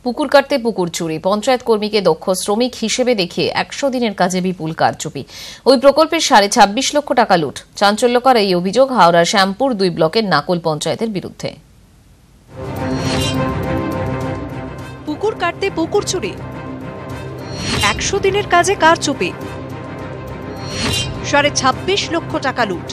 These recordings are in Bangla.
পুকুর কাটতে পুকুর চুরি, পঞ্চায়েত কর্মীকে দক্ষ শ্রমিক হিসেবে দেখিয়ে 100 দিনের কাজে বিপুল কারচুপি। ওই প্রকল্পের 26.5 লক্ষ টাকা লুট। চাঞ্চল্যকর এই অভিযোগ হাওড়ার শ্যামপুর 2 ব্লকের নাকল পঞ্চায়েতের বিরুদ্ধে। পুকুর কাটতে পুকুর চুরি, 100 দিনের কাজে কারচুপি, 26.5 লক্ষ টাকা লুট।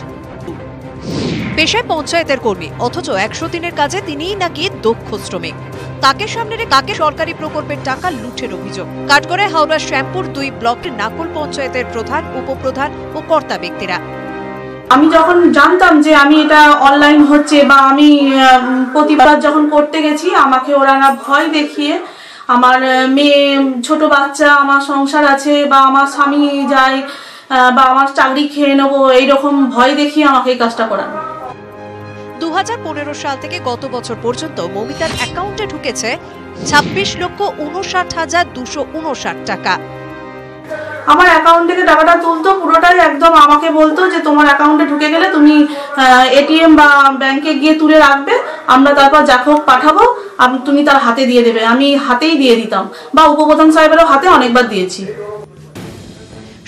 পেশায় পঞ্চায়েতের কর্মী, অথচ 100 দিনের কাজে তিনিই নাকি দক্ষ শ্রমিক। তাকে সামনে রেখে সরকারি প্রকল্পের টাকা লুটের অভিযোগ। কাঠগড়ায় হাওড়ার শ্যামপুর 2 ব্লকের নাকল পঞ্চায়েতের প্রধান, উপপ্রধান ও কর্তা ব্যক্তিরা। আমি যখন জানতাম যে আমি এটা অনলাইন হচ্ছে বা আমি প্রতিবার যখন করতে গেছি, আমাকে ওরা ভয় দেখিয়ে, আমার মেয়ে, ছোট বাচ্চা, আমার সংসার আছে বা আমার স্বামী যায় বা আমার চাকরি খেয়ে নেবো, এইরকম ভয় দেখিয়ে আমাকে এই কাজটা করানো। 2015 সাল থেকে গত বছর পর্যন্ত মমিতার অ্যাকাউন্টে ঢুকেছে 26,59,259 টাকা। আমার অ্যাকাউন্ট থেকে টাকাটা তুলতো, পুরোটাই একদম আমাকে বলতো যে তোমার অ্যাকাউন্টে ঢুকে গেলে তুমি এটিএম বা ব্যাংকে গিয়ে তুলে রাখবে, আমরা তারপর যাকে হোক পাঠাবো, তুমি তার হাতে দিয়ে দেবে। আমি হাতেই দিয়ে দিতাম বা উপপ্রধান সাহেবেরও হাতে অনেকবার দিয়েছি।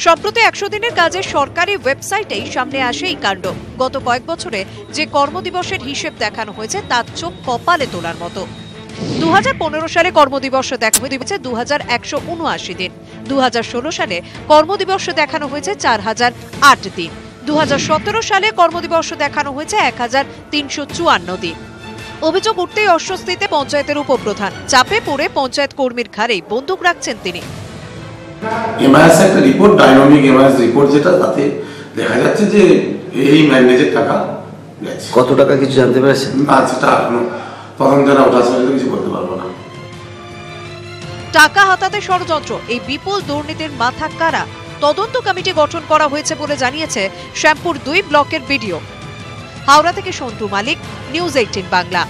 সম্প্রতি 100 দিনের কাজে সরকারি ওয়েবসাইটেই সামনে আসে এই কাণ্ড। গত কয়েক বছরে যে কর্মদিবসের হিসেব দেখানো হয়েছে তা চোখ কপালে তোলার মতো। 2015 সালে কর্মদিবস দেখানো হয়েছে 2179 দিন, 2016 সালে কর্মদিবস দেখানো হয়েছে 4008 দিন, 2017 সালে কর্মদিবস দেখানো হয়েছে 1354 দিন। অভিযোগ উঠতেই অস্বস্তিতে পঞ্চায়েতের উপপ্রধান। চাপে পড়ে পঞ্চায়েত কর্মীর ঘাড়েই বন্দুক রাখছেন তিনি। এমআইএস একটা রিপোর্ট, ডাইনামিক এমআইএস রিপোর্ট, যেটা তাতে দেখা যাচ্ছে যে এই ম্যানেজের টাকা গেছে। কত টাকা কিছু জানতে পেরেছেন? না, সেটা এখনো তদন্ত না ওঠা পর্যন্ত কিছু বলতে পারবো না। টাকা হাতাতে ষড়যন্ত্র, এই বিপুল দুর্নীতির মাথা কারা? তদন্ত কমিটি গঠন করা হয়েছে বলে জানিয়েছে শ্যামপুর 2 ব্লকের বিডিও। হাওড়া থেকে সন্তু মালিক, নিউজ 18 বাংলা।